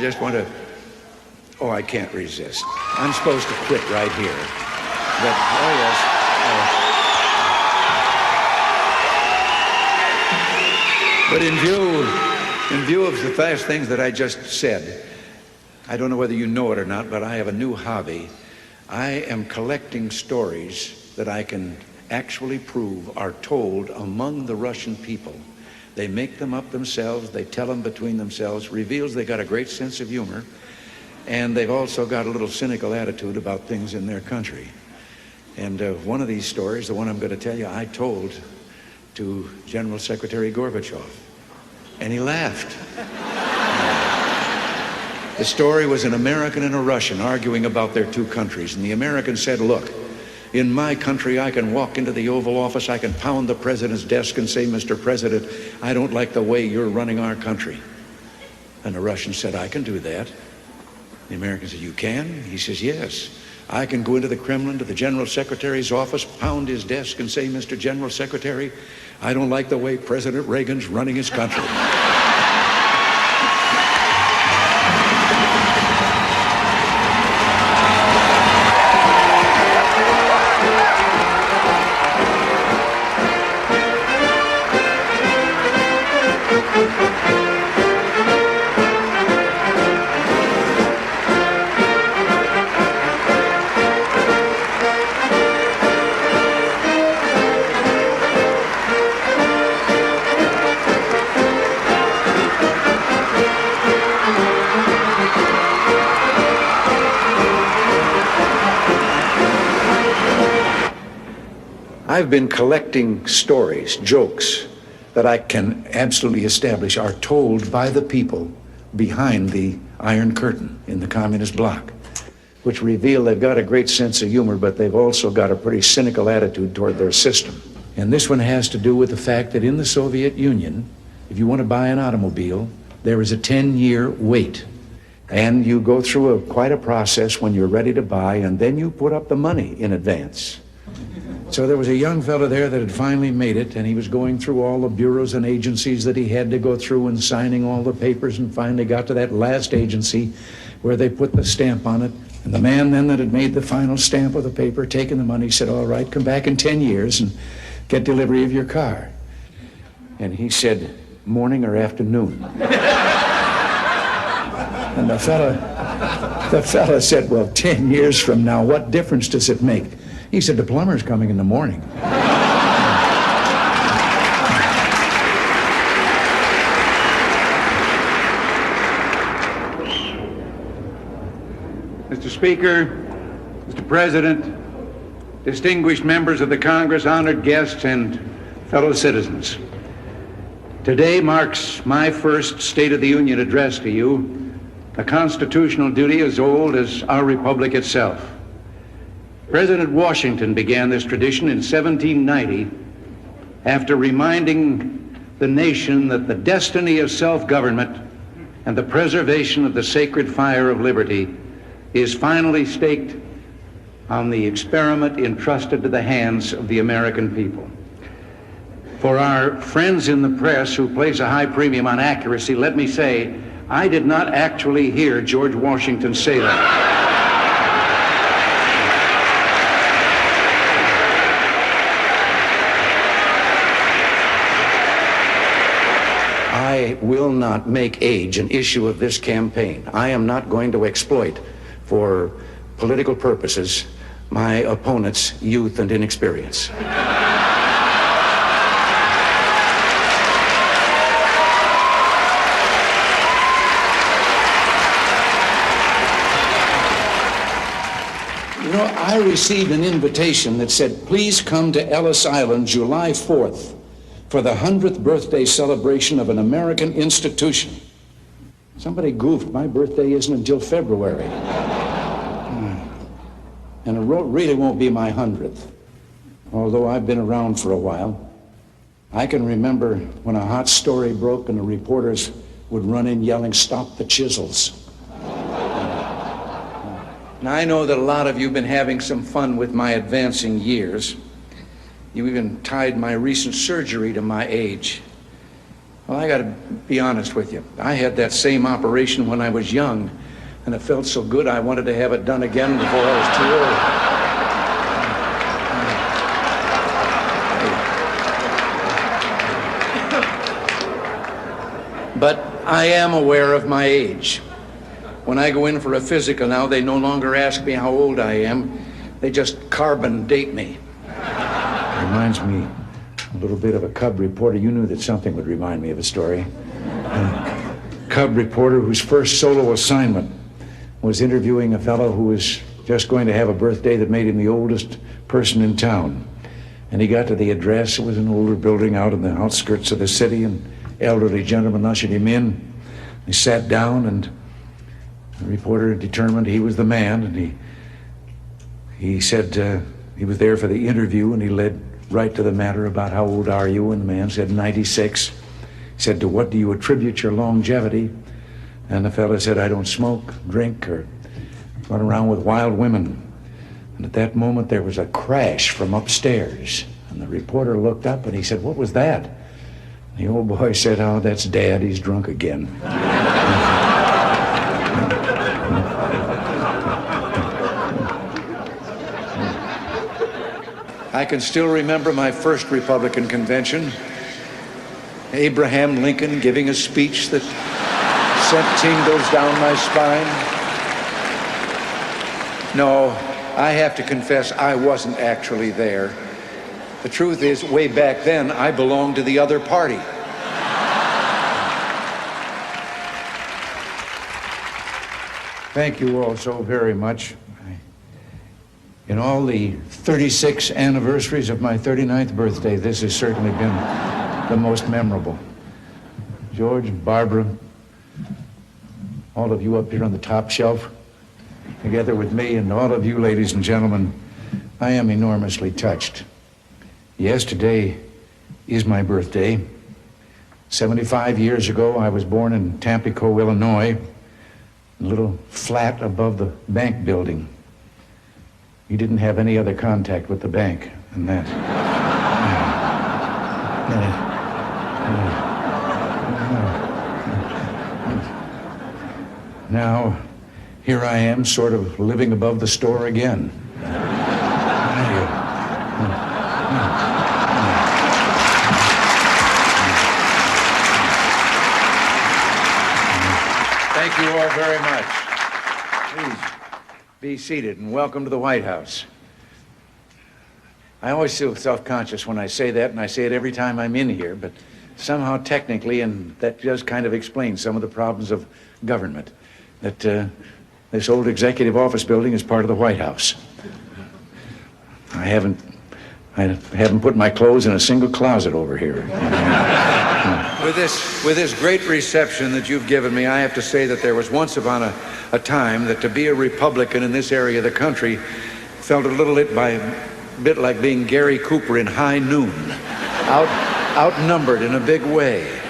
just want to... Oh, I can't resist. I'm supposed to quit right here. But, oh, yes. But in view of the fast things that I just said, I don't know whether you know it or not, but I have a new hobby. I am collecting stories that I can actually prove are told among the Russian people. They make them up themselves, they tell them between themselves, reveals they got a great sense of humor, and they've also got a little cynical attitude about things in their country. And one of these stories, the one I'm going to tell you, I told to General Secretary Gorbachev, and he laughed. The story was an American and a Russian arguing about their two countries, and the American said, look, in my country, I can walk into the Oval Office, I can pound the president's desk and say, Mr. President, I don't like the way you're running our country. And the Russian said, I can do that. The American said, you can? He says, yes. I can go into the Kremlin, to the General Secretary's office, pound his desk and say, Mr. General Secretary, I don't like the way President Reagan's running his country. I've been collecting stories, jokes, that I can absolutely establish are told by the people behind the Iron Curtain in the communist bloc, which reveal they've got a great sense of humor, but they've also got a pretty cynical attitude toward their system. And this one has to do with the fact that in the Soviet Union, if you want to buy an automobile, there is a 10-year wait. And you go through quite a process when you're ready to buy, and then you put up the money in advance. So there was a young fellow there that had finally made it, and he was going through all the bureaus and agencies that he had to go through and signing all the papers, and finally got to that last agency where they put the stamp on it. And the man then that had made the final stamp of the paper, taking the money, said, all right, come back in 10 years and get delivery of your car. And he said, morning or afternoon? And the fella said, well, 10 years from now, what difference does it make? He said, the plumber's coming in the morning. Mr. Speaker, Mr. President, distinguished members of the Congress, honored guests, and fellow citizens. Today marks my first State of the Union address to you, a constitutional duty as old as our republic itself. President Washington began this tradition in 1790 after reminding the nation that the destiny of self-government and the preservation of the sacred fire of liberty is finally staked on the experiment entrusted to the hands of the American people. For our friends in the press who place a high premium on accuracy, let me say, I did not actually hear George Washington say that. I will not make age an issue of this campaign. I am not going to exploit, for political purposes, my opponent's youth and inexperience. You know, I received an invitation that said, please come to Ellis Island July 4th for the 100th birthday celebration of an American institution. Somebody goofed. My birthday isn't until February. And it really won't be my 100th. Although I've been around for a while. I can remember when a hot story broke and the reporters would run in yelling, stop the chisels. Now, I know that a lot of you have been having some fun with my advancing years. You even tied my recent surgery to my age. Well, I got to be honest with you. I had that same operation when I was young, and it felt so good I wanted to have it done again before I was too old. But I am aware of my age. When I go in for a physical now, they no longer ask me how old I am. They just carbon date me. Reminds me a little bit of a Cub reporter. You knew that something would remind me of a story. A Cub reporter whose first solo assignment was interviewing a fellow who was just going to have a birthday that made him the oldest person in town. And he got to the address. It was an older building out in the outskirts of the city, and elderly gentleman ushered him in. He sat down, and the reporter determined he was the man, and he said he was there for the interview, and he led right to the matter about how old are you, and the man said 96. He said, to what do you attribute your longevity? And the fellow said, I don't smoke, drink, or run around with wild women. And at that moment there was a crash from upstairs, and the reporter looked up and he said, what was that? And the old boy said, oh, that's Dad, he's drunk again. I can still remember my first Republican convention. Abraham Lincoln giving a speech that sent tingles down my spine. No, I have to confess I wasn't actually there. The truth is, way back then, I belonged to the other party. Thank you all so very much. In all the 36 anniversaries of my 39th birthday, this has certainly been the most memorable. George, Barbara, all of you up here on the top shelf, together with me, and all of you, ladies and gentlemen, I am enormously touched. Yes, today is my birthday. 75 years ago, I was born in Tampico, Illinois, a little flat above the bank building. He didn't have any other contact with the bank than that. Now, here I am, sort of living above the store again. Thank you all very much. Please. Be seated, and welcome to the White House. I always feel self-conscious when I say that, and I say it every time I'm in here, but somehow technically, and that just kind of explains some of the problems of government, that this old executive office building is part of the White House. I haven't put my clothes in a single closet over here. With this great reception that you've given me, I have to say that there was once upon a time that to be a Republican in this area of the country felt a little bit like being Gary Cooper in High Noon, outnumbered in a big way.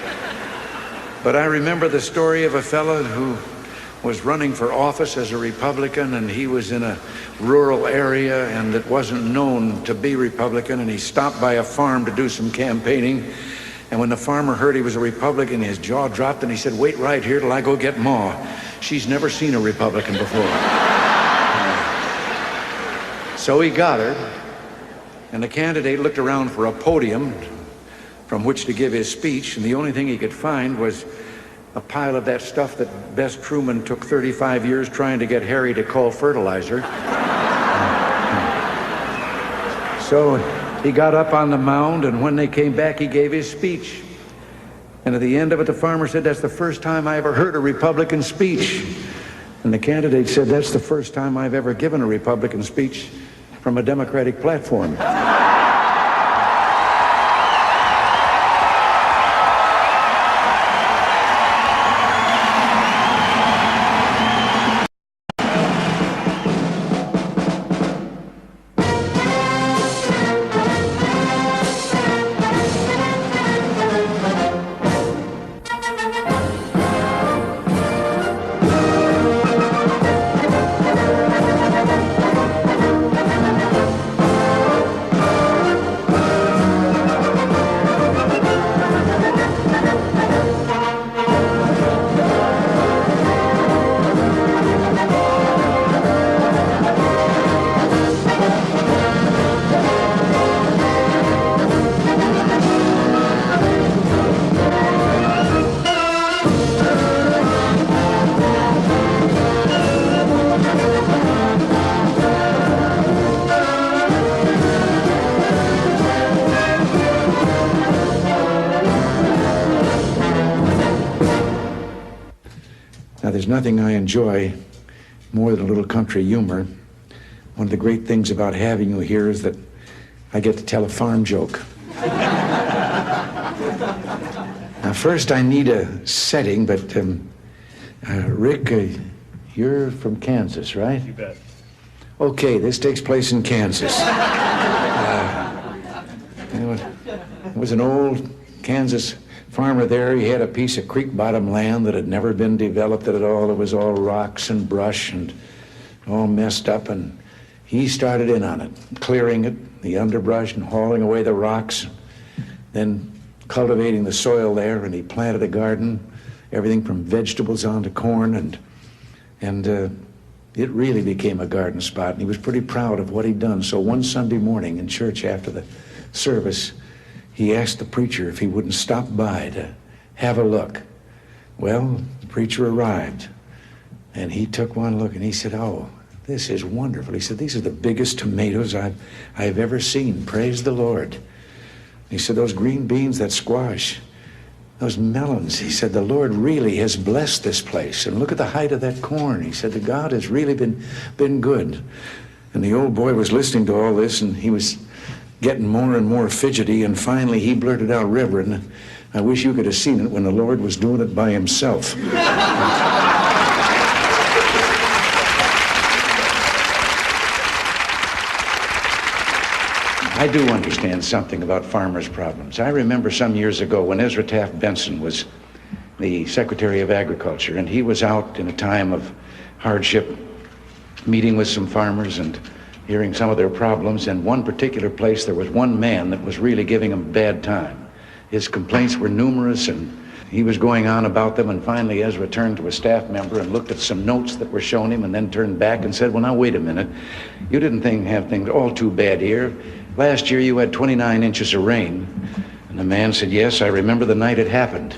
But I remember the story of a fellow who was running for office as a Republican, and he was in a rural area and that wasn't known to be Republican, and he stopped by a farm to do some campaigning. And when the farmer heard he was a Republican, his jaw dropped, and he said, wait right here till I go get Ma. She's never seen a Republican before. So he got her, and the candidate looked around for a podium from which to give his speech, and the only thing he could find was a pile of that stuff that Bess Truman took 35 years trying to get Harry to call fertilizer. So he got up on the mound, and when they came back, he gave his speech. And at the end of it, the farmer said, that's the first time I ever heard a Republican speech. And the candidate said, that's the first time I've ever given a Republican speech from a Democratic platform. There's nothing I enjoy more than a little country humor. One of the great things about having you here is that I get to tell a farm joke. Now, first I need a setting, but Rick, you're from Kansas, right? You bet. Okay, this takes place in Kansas. There was an old Kansas farmer there. He had a piece of creek bottom land that had never been developed at all. It was all rocks and brush and all messed up, and he started in on it, clearing it, the underbrush, and hauling away the rocks, then cultivating the soil there, and he planted a garden, everything from vegetables on to corn, and it really became a garden spot, and he was pretty proud of what he'd done. So one Sunday morning in church after the service, he asked the preacher if he wouldn't stop by to have a look. Well, the preacher arrived, and he took one look, and he said, "Oh, this is wonderful." He said, "These are the biggest tomatoes I've ever seen. Praise the Lord." He said, "Those green beans, that squash, those melons," he said, "the Lord really has blessed this place. And look at the height of that corn." He said, "The God has really been good." And the old boy was listening to all this, and he was getting more and more fidgety, and finally he blurted out, "Reverend, I wish you could have seen it when the Lord was doing it by himself." I do understand something about farmers' problems. I remember some years ago when Ezra Taft Benson was the Secretary of Agriculture, and he was out in a time of hardship, meeting with some farmers and hearing some of their problems. In one particular place, there was one man that was really giving them a bad time. His complaints were numerous, and he was going on about them, and finally Ezra turned to a staff member and looked at some notes that were shown him, and then turned back and said, "Well, now, wait a minute. You didn't have things all too bad here. Last year you had 29 inches of rain." And the man said, "Yes, I remember the night it happened."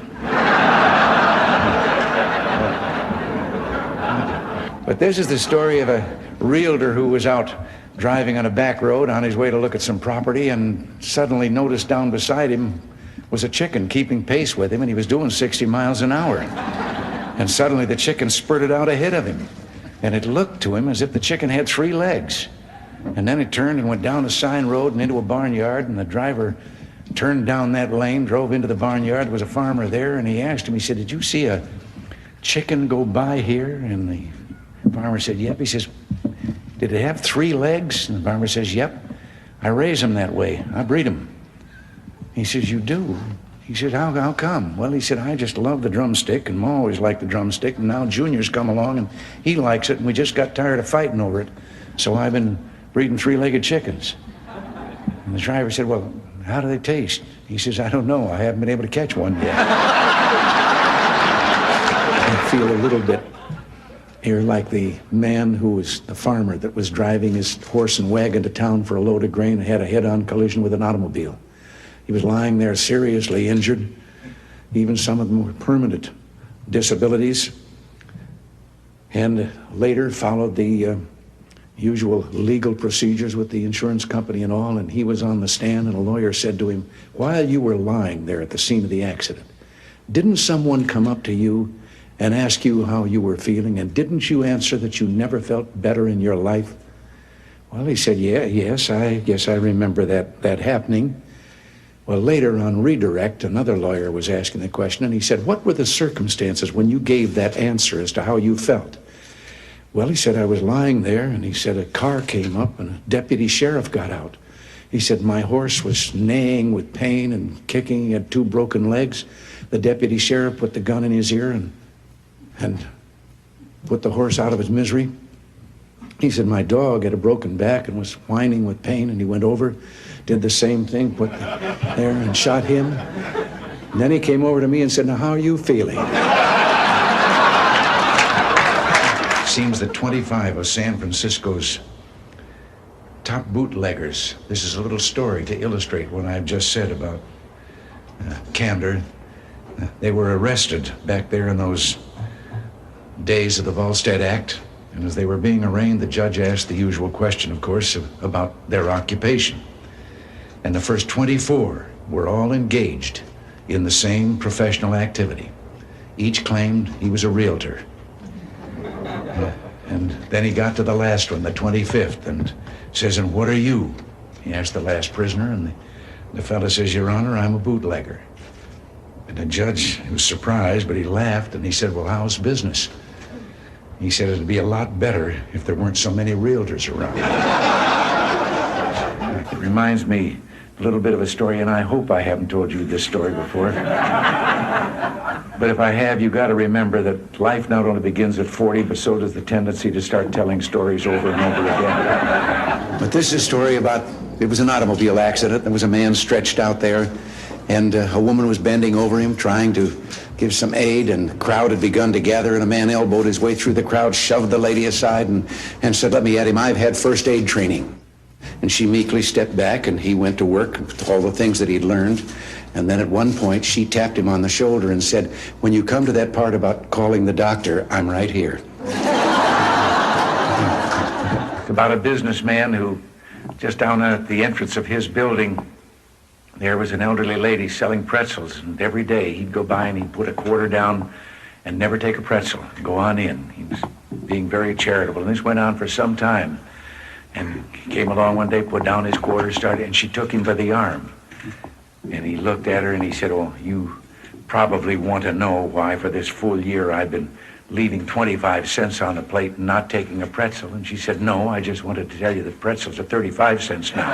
But this is the story of a realtor who was out driving on a back road on his way to look at some property, and suddenly noticed down beside him was a chicken keeping pace with him, and he was doing 60 miles an hour. And suddenly the chicken spurted out ahead of him, and it looked to him as if the chicken had 3 legs. And then it turned and went down a sign road and into a barnyard, and the driver turned down that lane, drove into the barnyard. There was a farmer there, and he asked him, he said, "Did you see a chicken go by here?" And the farmer said, "Yep." He says, "Did it have 3 legs?" And the farmer says, "Yep. I raise them that way. I breed them." He says, "You do?" He said, How come?" "Well," he said, "I just love the drumstick, and Ma always liked the drumstick, and now Junior's come along, and he likes it, and we just got tired of fighting over it. So I've been breeding 3-legged chickens." And the driver said, "Well, how do they taste?" He says, "I don't know. I haven't been able to catch one yet." I feel a little bit here like the man who was the farmer that was driving his horse and wagon to town for a load of grain and had a head-on collision with an automobile. He was lying there seriously injured. Even some of them were permanent disabilities. And later followed the usual legal procedures with the insurance company and all, and he was on the stand, and a lawyer said to him, "While you were lying there at the scene of the accident, didn't someone come up to you and ask you how you were feeling, and didn't you answer that you never felt better in your life?" Well, he said, yes, I guess I remember that happening. Well, later on redirect, another lawyer was asking the question, and he said, "What were the circumstances when you gave that answer as to how you felt?" Well, he said, "I was lying there," and he said, "a car came up and a deputy sheriff got out. He said, my horse was neighing with pain and kicking. He had 2 broken legs. The deputy sheriff put the gun in his ear and put the horse out of his misery. He said, my dog had a broken back and was whining with pain, and he went over, did the same thing, put there and shot him. And then he came over to me and said, now, how are you feeling?" It seems that 25 of San Francisco's top bootleggers, this is a little story to illustrate what I've just said about candor. They were arrested back there in those days of the Volstead Act. And as they were being arraigned, the judge asked the usual question, of course, about their occupation. And the first 24 were all engaged in the same professional activity. Each claimed he was a realtor. And then he got to the last one, the 25th, and says, "And what are you?" He asked the last prisoner, and the fellow says, "Your Honor, I'm a bootlegger." And the judge was surprised, but he laughed, and he said, "Well, how's business?" He said, "It'd be a lot better if there weren't so many realtors around." It reminds me a little bit of a story, and I hope I haven't told you this story before. But if I have, you got to remember that life not only begins at 40, but so does the tendency to start telling stories over and over again. But this is a story about, it was an automobile accident. There was a man stretched out there, and a woman was bending over him, trying to give some aid, and the crowd had begun to gather, and a man elbowed his way through the crowd, shoved the lady aside, and said, "Let me at him. I've had first aid training." And she meekly stepped back, and he went to work with all the things that he'd learned. And then at one point, she tapped him on the shoulder and said, "When you come to that part about calling the doctor, I'm right here." It's about a businessman who, just down at the entrance of his building, there was an elderly lady selling pretzels, and every day he'd go by and he'd put a quarter down and never take a pretzel. Go on in. He was being very charitable, and this went on for some time. And he came along one day, put down his quarter, and she took him by the arm. And he looked at her and he said, "Oh, you probably want to know why for this full year I've been leaving 25 cents on the plate and not taking a pretzel." And she said, "No, I just wanted to tell you that pretzels are 35 cents now."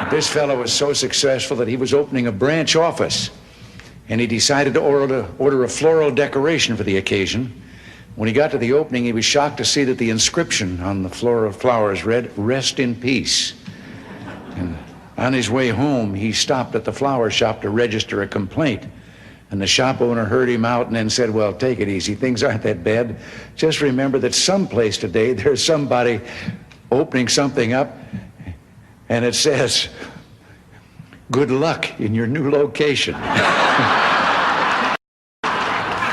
This fellow was so successful that he was opening a branch office, and he decided to order a floral decoration for the occasion. When he got to the opening, he was shocked to see that the inscription on the floral flowers read, "Rest in peace." And on his way home, he stopped at the flower shop to register a complaint. And the shop owner heard him out and then said, "Well, take it easy. Things aren't that bad. Just remember that someplace today there's somebody opening something up, and it says, 'Good luck in your new location.'"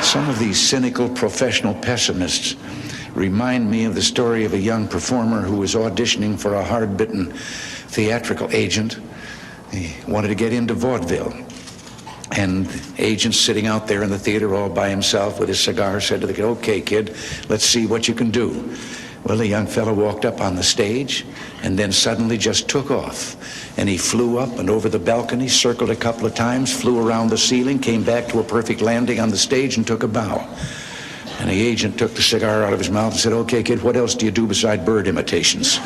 Some of these cynical professional pessimists remind me of the story of a young performer who was auditioning for a hard-bitten theatrical agent. He wanted to get into vaudeville. And the agent, sitting out there in the theater all by himself with his cigar, said to the kid, "Okay, kid, let's see what you can do." Well, the young fellow walked up on the stage and then suddenly just took off. And he flew up and over the balcony, circled a couple of times, flew around the ceiling, came back to a perfect landing on the stage and took a bow. And the agent took the cigar out of his mouth and said, "Okay, kid, what else do you do beside bird imitations?"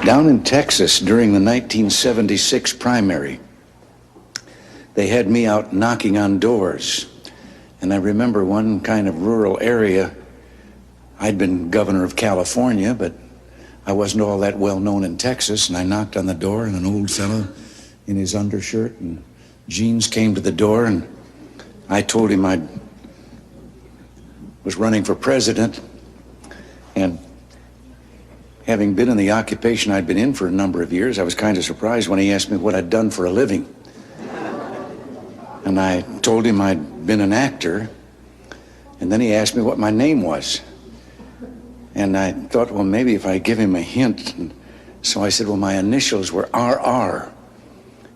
Down in Texas during the 1976 primary, they had me out knocking on doors. And I remember one kind of rural area. I'd been governor of California, but I wasn't all that well known in Texas, and I knocked on the door, and an old fellow in his undershirt and jeans came to the door, and I told him I was running for president, and having been in the occupation I'd been in for a number of years, I was kind of surprised when he asked me what I'd done for a living. And I told him I'd been an actor, and then he asked me what my name was. And I thought, well, maybe if I give him a hint. And so I said, well, my initials were RR.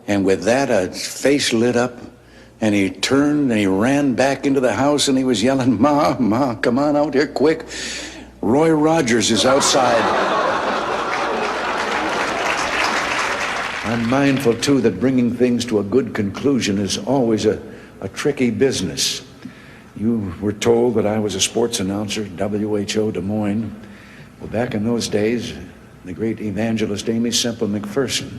And with that, a face lit up, and he turned and he ran back into the house and he was yelling, "Ma, Ma, come on out here quick. Roy Rogers is outside." I'm mindful, too, that bringing things to a good conclusion is always a tricky business. You were told that I was a sports announcer at WHO Des Moines. Well, back in those days, the great evangelist Aimee Semple McPherson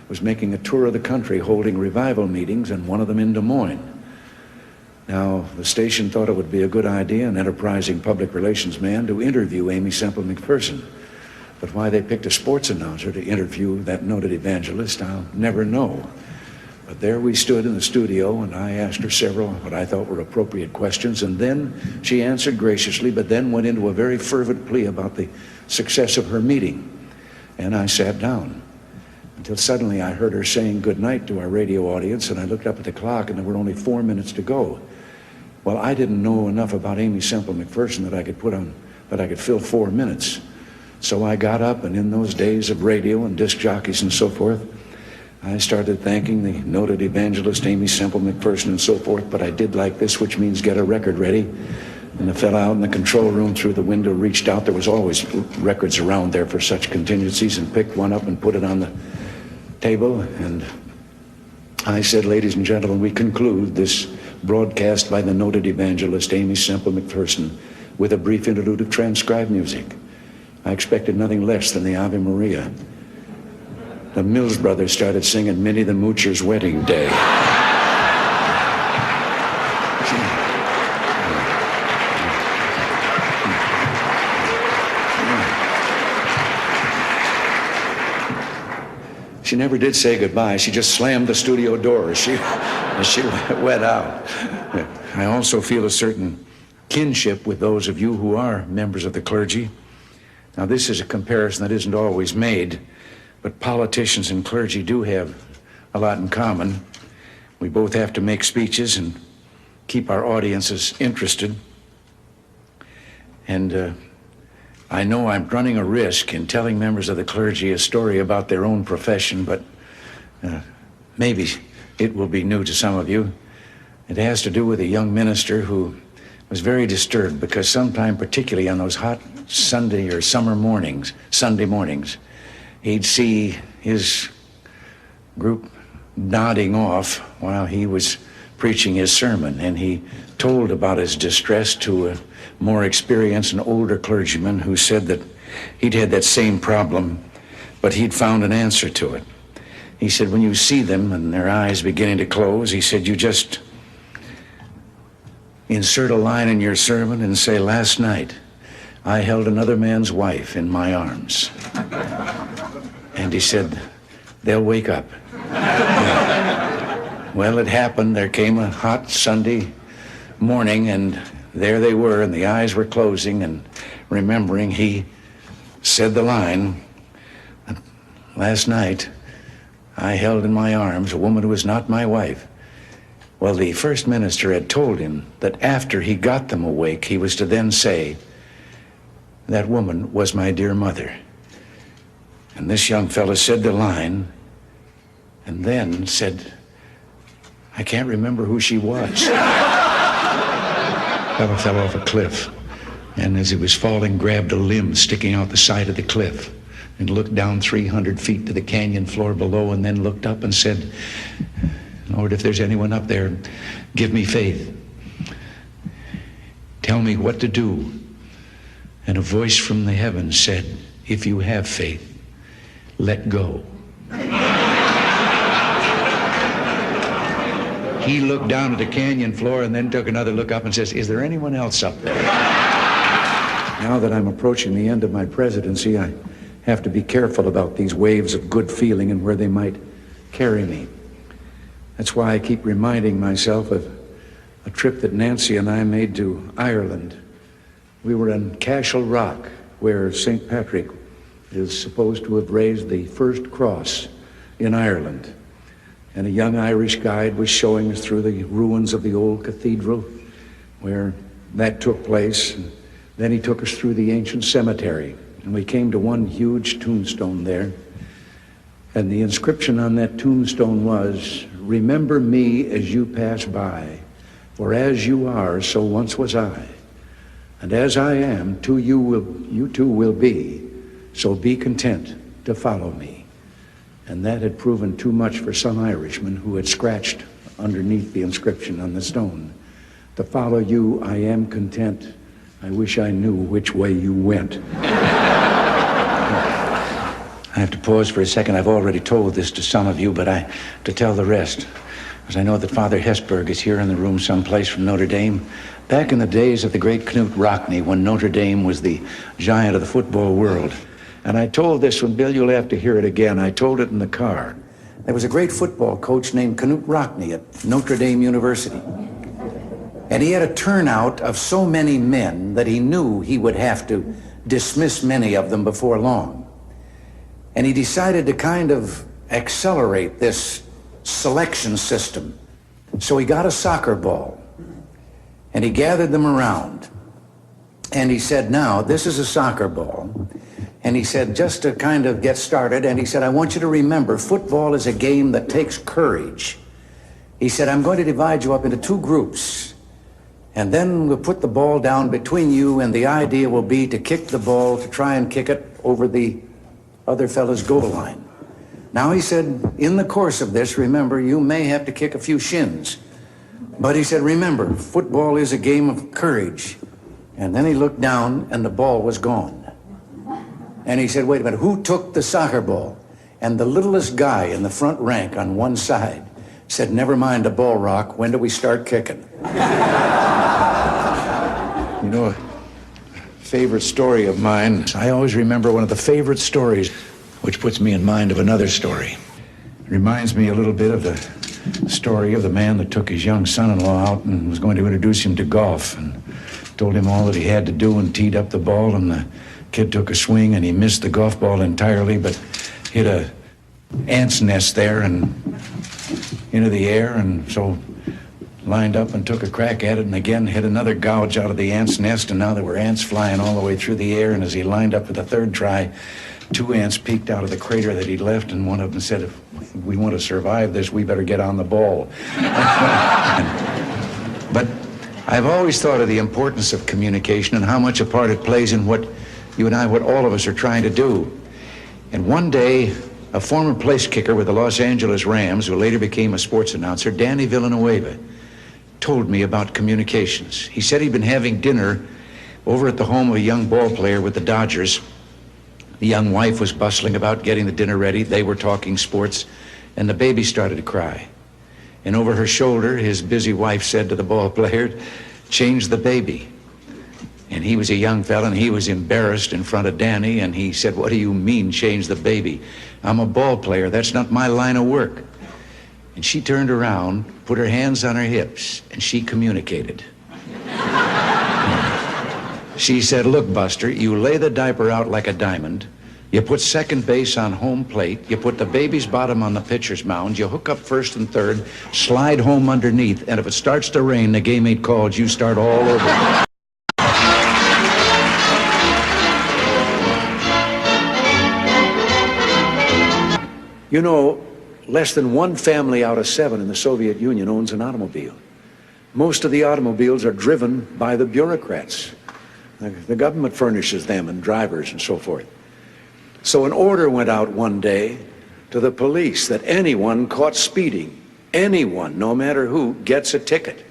was making a tour of the country holding revival meetings, and one of them in Des Moines. Now, the station thought it would be a good idea, an enterprising public relations man, to interview Aimee Semple McPherson. But why they picked a sports announcer to interview that noted evangelist, I'll never know. But there we stood in the studio, and I asked her several what I thought were appropriate questions, and then she answered graciously, but then went into a very fervent plea about the success of her meeting. And I sat down until suddenly I heard her saying goodnight to our radio audience, and I looked up at the clock, and there were only 4 minutes to go. Well, I didn't know enough about Aimee Semple McPherson that I could fill 4 minutes. So I got up, and in those days of radio and disc jockeys and so forth, I started thanking the noted evangelist Aimee Semple McPherson and so forth, but I did like this, which means get a record ready. And the fellow out in the control room through the window reached out. There was always records around there for such contingencies, and picked one up and put it on the table. And I said, ladies and gentlemen, we conclude this broadcast by the noted evangelist Amy Semple McPherson with a brief interlude of transcribed music. I expected nothing less than the Ave Maria. The Mills Brothers started singing Minnie the Moocher's Wedding Day. She never did say goodbye. She just slammed the studio door as she went out. I also feel a certain kinship with those of you who are members of the clergy. Now, this is a comparison that isn't always made, but politicians and clergy do have a lot in common. We both have to make speeches and keep our audiences interested. And I know I'm running a risk in telling members of the clergy a story about their own profession, but maybe it will be new to some of you. It has to do with a young minister who was very disturbed because sometime, particularly on those hot Sunday or Sunday mornings, he'd see his group nodding off while he was preaching his sermon, and he told about his distress to a more experienced and older clergyman who said that he'd had that same problem, but he'd found an answer to it. He said, when you see them and their eyes beginning to close, he said, you just insert a line in your sermon and say, last night I held another man's wife in my arms. And he said, they'll wake up. Well, it happened. There came a hot Sunday morning, and there they were, and the eyes were closing, and remembering, he said the line, last night I held in my arms a woman who was not my wife. Well, the first minister had told him that after he got them awake, he was to then say, that woman was my dear mother. And this young fellow said the line, and then said, I can't remember who she was. Fellow fell off a cliff, and as he was falling, grabbed a limb sticking out the side of the cliff and looked down 300 feet to the canyon floor below, and then looked up and said, Lord, if there's anyone up there, give me faith. Tell me what to do. And a voice from the heavens said, if you have faith, let go. He looked down at the canyon floor and then took another look up and says, is there anyone else up there? Now that I'm approaching the end of my presidency, I have to be careful about these waves of good feeling and where they might carry me. That's why I keep reminding myself of a trip that Nancy and I made to Ireland. We were in Cashel Rock, where St. Patrick is supposed to have raised the first cross in Ireland. And a young Irish guide was showing us through the ruins of the old cathedral where that took place. And then he took us through the ancient cemetery, and we came to one huge tombstone there. And the inscription on that tombstone was, remember me as you pass by, for as you are, so once was I. And as I am, you too will be, so be content to follow me. And that had proven too much for some Irishmen who had scratched underneath the inscription on the stone. To follow you, I am content. I wish I knew which way you went. I have to pause for a second. I've already told this to some of you, but to tell the rest, because I know that Father Hesburgh is here in the room someplace from Notre Dame. Back in the days of the great Knut Rockne, when Notre Dame was the giant of the football world. And I told this one, Bill, you'll have to hear it again. I told it in the car. There was a great football coach named Knut Rockne at Notre Dame University. And he had a turnout of so many men that he knew he would have to dismiss many of them before long. And he decided to kind of accelerate this selection system. So he got a soccer ball, and he gathered them around. And he said, now, this is a soccer ball. And he said, just to kind of get started, and he said, I want you to remember, football is a game that takes courage. He said, I'm going to divide you up into two groups. And then we'll put the ball down between you, and the idea will be to kick the ball, to try and kick it over the other fella's goal line. Now, he said, in the course of this, remember, you may have to kick a few shins. But he said, remember, football is a game of courage. And then he looked down, and the ball was gone. And he said, wait a minute, who took the soccer ball? And the littlest guy in the front rank on one side said, never mind the ball rock, when do we start kicking? You know, a favorite story of mine, I always remember one of the favorite stories, which puts me in mind of another story. It reminds me a little bit of the story of the man that took his young son-in-law out and was going to introduce him to golf and told him all that he had to do and teed up the ball, and the kid took a swing and he missed the golf ball entirely but hit a ant's nest there and into the air, and so lined up and took a crack at it and again hit another gouge out of the ant's nest, and now there were ants flying all the way through the air, and as he lined up for the third try, 2 ants peeked out of the crater that he'd left, and one of them said, if we want to survive this, we better get on the ball. But I've always thought of the importance of communication and how much a part it plays in what you and I, what all of us are trying to do. And one day, a former place kicker with the Los Angeles Rams, who later became a sports announcer, Danny Villanueva, told me about communications. He said he'd been having dinner over at the home of a young ball player with the Dodgers. The young wife was bustling about getting the dinner ready. They were talking sports, and the baby started to cry. And over her shoulder, his busy wife said to the ball player, change the baby. And he was a young fella, and he was embarrassed in front of Danny, and he said, what do you mean, change the baby? I'm a ball player. That's not my line of work. And she turned around, put her hands on her hips, and she communicated. She said, look, Buster, you lay the diaper out like a diamond. You put second base on home plate. You put the baby's bottom on the pitcher's mound. You hook up first and third, slide home underneath, and if it starts to rain, the game ain't called. You start all over. You know, less than 1 family out of 7 in the Soviet Union owns an automobile. Most of the automobiles are driven by the bureaucrats. The government furnishes them and drivers and so forth. So an order went out one day to the police that anyone caught speeding, anyone, no matter who, gets a ticket.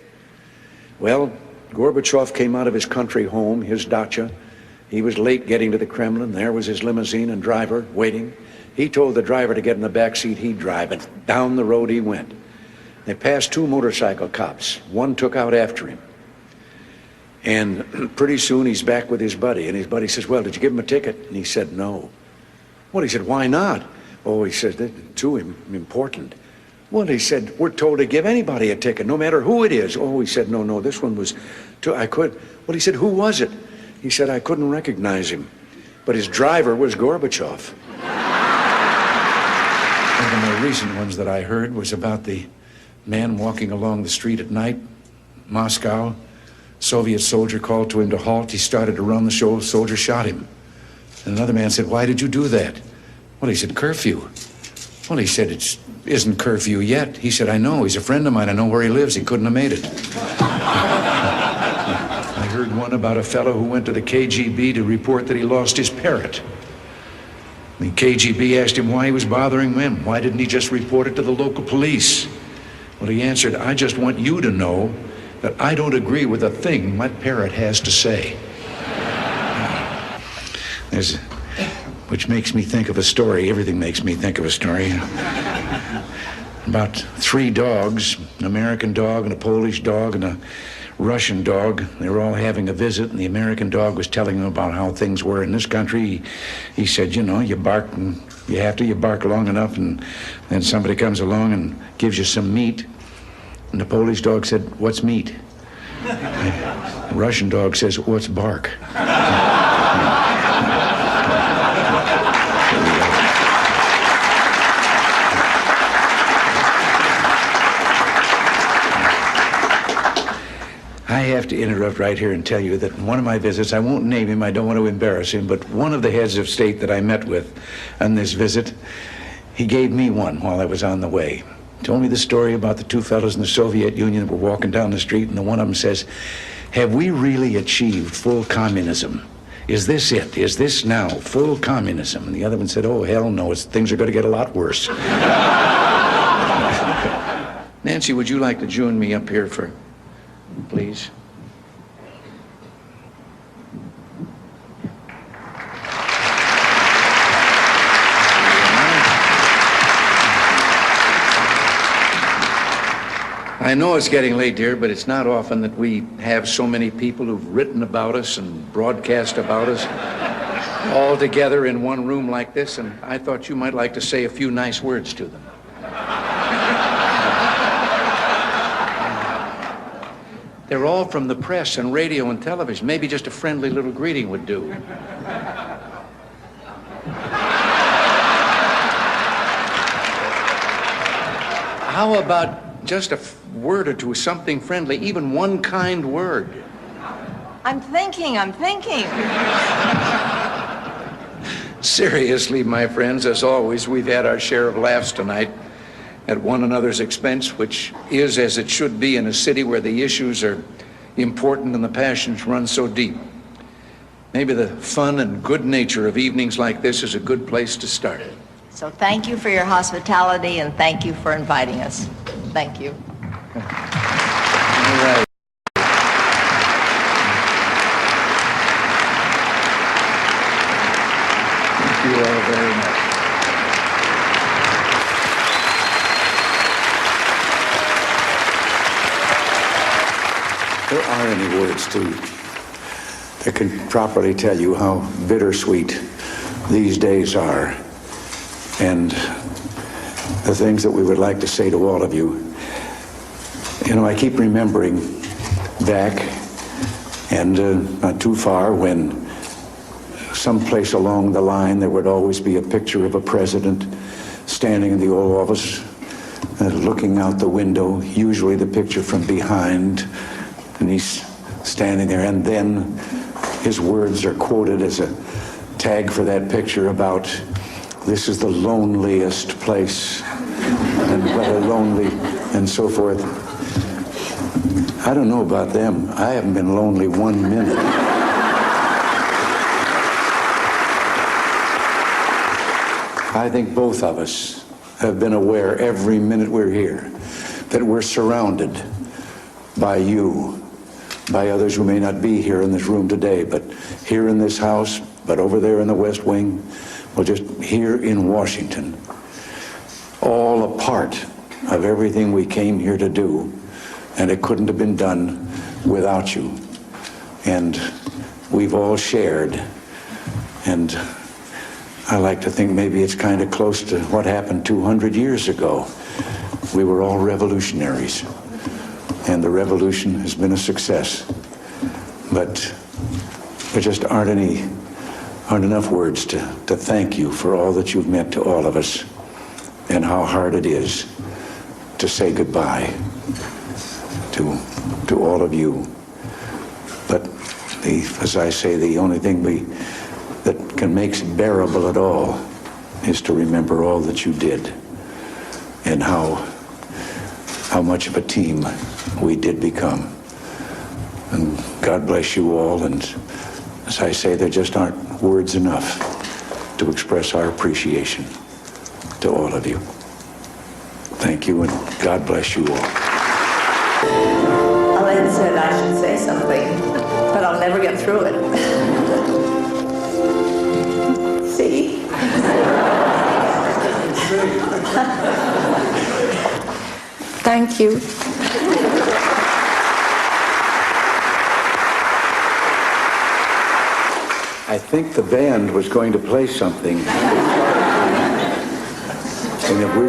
Well, Gorbachev came out of his country home, his dacha. He was late getting to the Kremlin. There was his limousine and driver waiting. He told the driver to get in the back seat, he'd drive, and down the road he went. They passed 2 motorcycle cops. One took out after him. And pretty soon he's back with his buddy, and his buddy says, well, did you give him a ticket? And he said, no. Well, he said, why not? Oh, he said, too important. Well, he said, we're told to give anybody a ticket, no matter who it is. Oh, he said, no, this one was, I could. Well, he said, who was it? He said, I couldn't recognize him, but his driver was Gorbachev. One of the more recent ones that I heard was about the man walking along the street at night, Moscow. Soviet soldier called to him to halt. He started to run. The soldier shot him. And another man said, why did you do that? Well, he said, curfew. Well, he said, it isn't curfew yet. He said, I know. He's a friend of mine. I know where he lives. He couldn't have made it. I heard one about a fellow who went to the KGB to report that he lost his parrot. The KGB asked him why he was bothering them. Why didn't he just report it to the local police? Well, he answered, I just want you to know that I don't agree with a thing my parrot has to say. Which makes me think of a story. Everything makes me think of a story. About 3 dogs, an American dog and a Polish dog and a Russian dog. They were all having a visit, and the American dog was telling them about how things were in this country. He said, you know, you bark and you bark long enough, and then somebody comes along and gives you some meat. And the Polish dog said, what's meat? The Russian dog says, what's bark? I have to interrupt right here and tell you that in one of my visits, I won't name him, I don't want to embarrass him, but one of the heads of state that I met with on this visit, he gave me one while I was on the way. told me the story about the two fellows in the Soviet Union that were walking down the street, and the one of them says, "Have we really achieved full communism? Is this it? Is this now full communism?" And the other one said, "Oh, hell no, things are going to get a lot worse." Nancy, would you like to join me up here for, please? I know it's getting late, dear, but it's not often that we have so many people who've written about us and broadcast about us all together in one room like this, and I thought you might like to say a few nice words to them. They're all from the press and radio and television. Maybe just a friendly little greeting would do. How about just a word or two, something friendly, even one kind word? I'm thinking. Seriously, my friends, as always, we've had our share of laughs tonight at one another's expense, which is as it should be in a city where the issues are important and the passions run so deep. Maybe the fun and good nature of evenings like this is a good place to start. So thank you for your hospitality, and thank you for inviting us. Thank you. All right. Thank you all very much. There aren't any words that can properly tell you how bittersweet these days are, and the things that we would like to say to all of you. You know, I keep remembering back, and not too far, when someplace along the line there would always be a picture of a president standing in the Oval Office, looking out the window, usually the picture from behind, and he's standing there, and then his words are quoted as a tag for that picture about, "This is the loneliest place," and what a lonely, and so forth. I don't know about them. I haven't been lonely 1 minute. I think both of us have been aware every minute we're here that we're surrounded by you, by others who may not be here in this room today, but here in this house, but over there in the West Wing, well, just here in Washington, all a part of everything we came here to do, and it couldn't have been done without you. And we've all shared, and I like to think maybe it's kind of close to what happened 200 years ago. We were all revolutionaries, and the revolution has been a success. But there just aren't enough words to thank you for all that you've meant to all of us, and how hard it is to say goodbye to all of you. But as I say, the only thing that can make it bearable at all is to remember all that you did, and how much of a team we did become. And God bless you all, and as I say, there just aren't words enough to express our appreciation to all of you. Thank you, and God bless you all. Elaine said I should say something, but I'll never get through it. See? Thank you. I think the band was going to play something. And if we